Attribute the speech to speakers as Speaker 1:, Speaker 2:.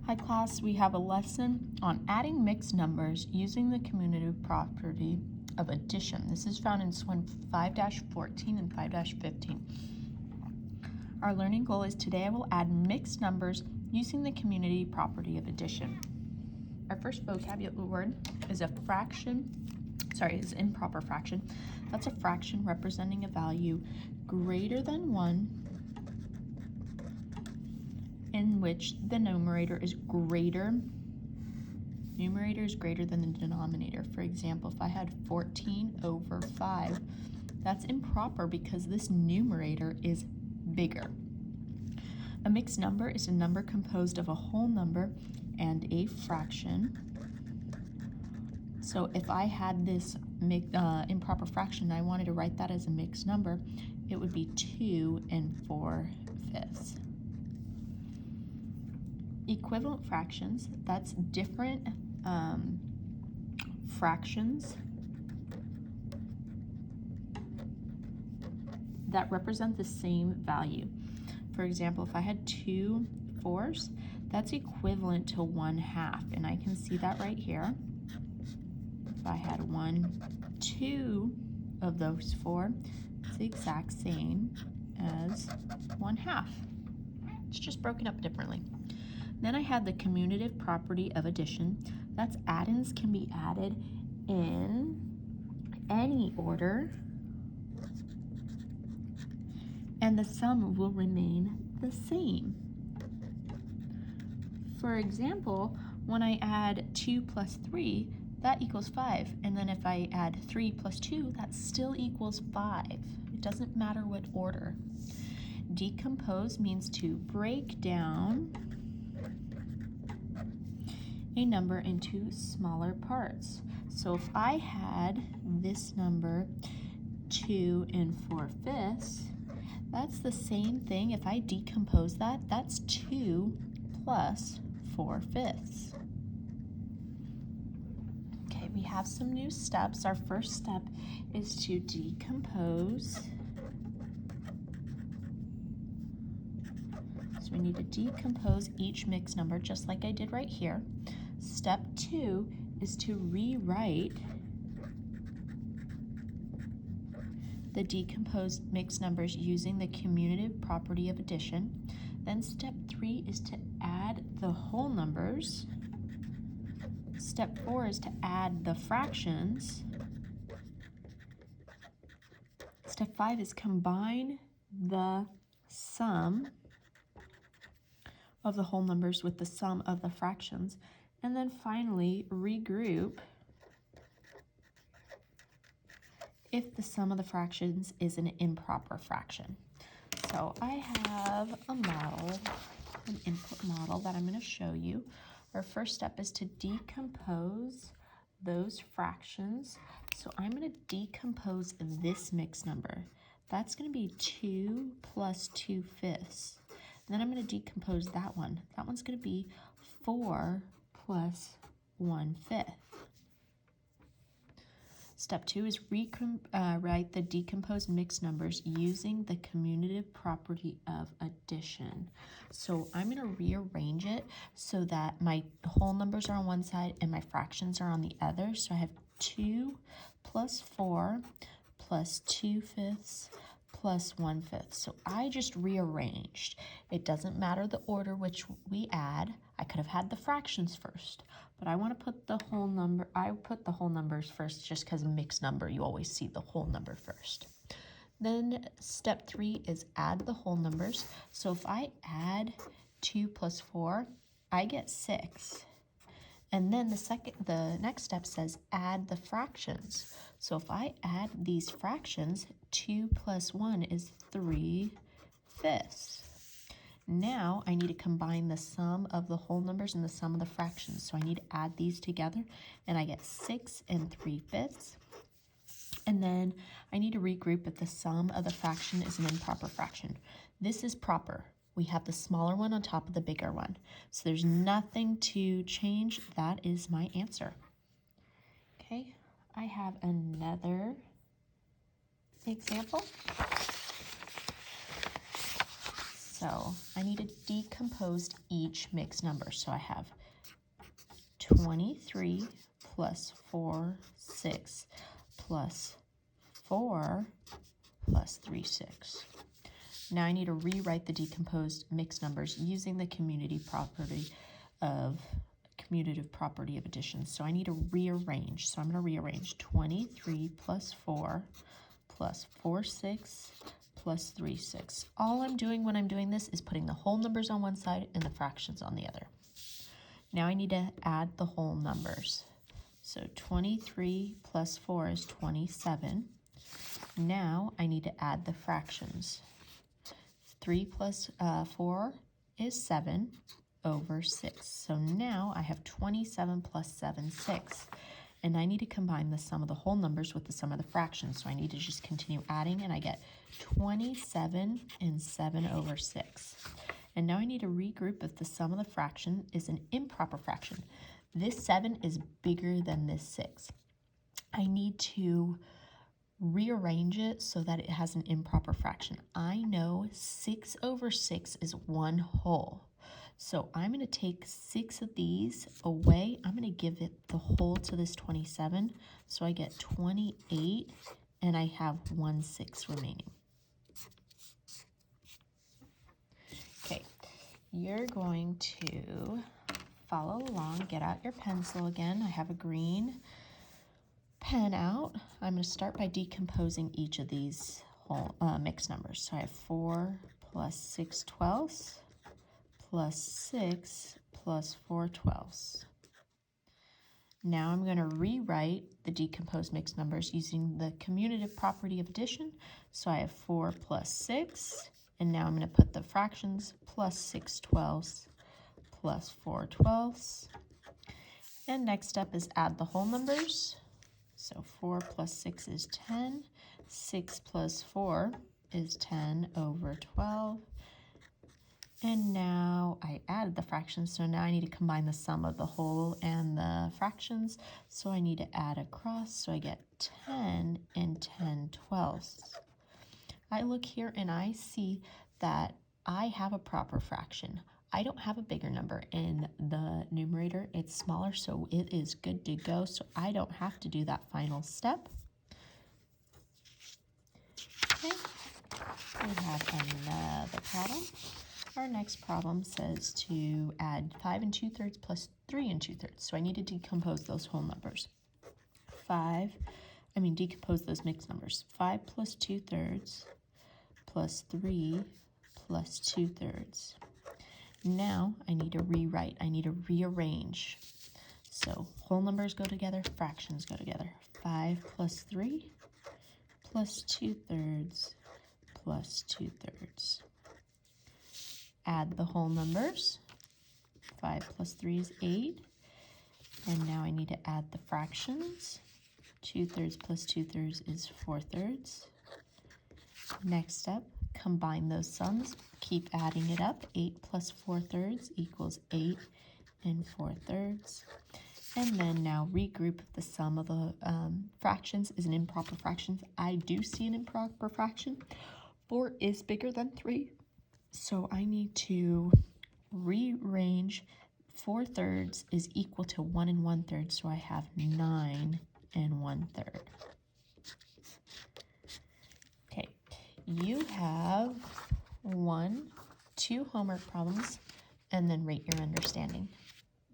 Speaker 1: Hi class, we have a lesson on adding mixed numbers using the commutative property of addition. This is found in Swun 5-14 and 5-15. Our learning goal is today I will add mixed numbers using the commutative property of addition. Our first vocabulary word is is improper fraction. That's a fraction representing a value greater than 1 in which the numerator is greater than the denominator. For example, if I had 14 over 5, that's improper because this numerator is bigger. A mixed number is a number composed of a whole number and a fraction. So if I had this improper fraction and I wanted to write that as a mixed number, it would be 2 4/5. Equivalent fractions, that's different fractions that represent the same value. For example, if I had 2 4s, that's equivalent to 1/2, and I can see that right here. If I had 2 of those 4, it's the exact same as 1/2. It's just broken up differently. Then I had the commutative property of addition. That's addends can be added in any order, and the sum will remain the same. For example, when I add 2 plus 3, that equals 5. And then if I add 3 plus 2, that still equals 5. It doesn't matter what order. Decompose means to break down a number into smaller parts. So if I had this number 2 4/5, that's the same thing. If I decompose that, that's 2 plus 4/5. Okay, we have some new steps. Our first step is to decompose. So we need to decompose each mixed number just like I did right here. Step 2 is to rewrite the decomposed mixed numbers using the commutative property of addition. Then step 3 is to add the whole numbers. Step 4 is to add the fractions. Step 5 is combine the sum of the whole numbers with the sum of the fractions. And then finally, regroup if the sum of the fractions is an improper fraction. So I have a model, an input model that I'm going to show you. Our first step is to decompose those fractions. So I'm going to decompose this mixed number. That's going to be 2 plus 2/5. And then I'm going to decompose that one. That one's going to be 4 plus 1/5. Step 2 is write the decomposed mixed numbers using the commutative property of addition. So I'm going to rearrange it so that my whole numbers are on one side and my fractions are on the other. So I have 2 plus 4 plus 2/5 plus 1/5. So I just rearranged. It doesn't matter the order which we add. I could have had the fractions first, but I want to put the whole number. I put the whole numbers first just because mixed number, you always see the whole number first. Then step 3 is add the whole numbers. So if I add 2 plus 4, I get 6. And then the next step says add the fractions. So if I add these fractions, 2 plus 1 is 3/5. Now I need to combine the sum of the whole numbers and the sum of the fractions. So I need to add these together, and I get 6 3/5. And then I need to regroup if the sum of the fraction is an improper fraction. This is proper. We have the smaller one on top of the bigger one. So there's nothing to change. That is my answer. Okay, I have another example. So I need to decompose each mixed number. So I have 23 plus 4, 6, plus 4 plus 3, 6. Now I need to rewrite the decomposed mixed numbers using the commutative property of addition. So I need to rearrange. So I'm going to rearrange 23 plus 4 plus 4, 6 plus 3, 6. All I'm doing when I'm doing this is putting the whole numbers on one side and the fractions on the other. Now I need to add the whole numbers. So 23 plus 4 is 27. Now I need to add the fractions. 3 plus 4 is 7 over 6. So now I have 27 plus 7, 6. And I need to combine the sum of the whole numbers with the sum of the fractions. So I need to just continue adding, and I get 27 and 7 over 6. And now I need to regroup if the sum of the fraction is an improper fraction. This 7 is bigger than this 6. I need to rearrange it so that it has an improper fraction. I know 6 over 6 is 1 whole. So I'm going to take 6 of these away. I'm going to give it the whole to this 27. So I get 28, and I have 1 6 remaining. Okay, you're going to follow along. Get out your pencil again. I have a green pen out. I'm going to start by decomposing each of these whole mixed numbers. So I have 4 plus 6 twelfths plus 6 plus 4 twelfths. Now I'm going to rewrite the decomposed mixed numbers using the commutative property of addition. So I have 4 plus 6, and now I'm going to put the fractions plus 6 twelfths plus 4 twelfths. And next step is add the whole numbers. So 4 plus 6 is 10. 6 plus 4 is 10 over 12. And now I added the fractions, so now I need to combine the sum of the whole and the fractions. So I need to add across, so I get 10 and 10 twelfths. I look here and I see that I have a proper fraction. I don't have a bigger number in the numerator. It's smaller, so it is good to go. So I don't have to do that final step. Okay, we have another problem. Our next problem says to add 5 and 2/3 plus 3 and 2/3. So I need to decompose those whole numbers. Decompose those mixed numbers. 5 plus 2/3 plus 3 plus 2/3. Now I need to rewrite. I need to rearrange. So whole numbers go together, fractions go together. 5 plus 3 plus 2/3 plus 2/3. Add the whole numbers. 5 plus 3 is 8. And now I need to add the fractions. 2/3 plus 2/3 is 4/3. Next step, combine those sums. Keep adding it up. 8 plus 4/3 equals 8 and 4/3. And then now regroup if the sum of the fractions is an improper fraction. I do see an improper fraction. 4 is bigger than 3. So I need to rearrange. 4/3 is equal to 1 and 1/3. So I have 9 and 1/3. Okay, you have 1, 2 homework problems, and then rate your understanding.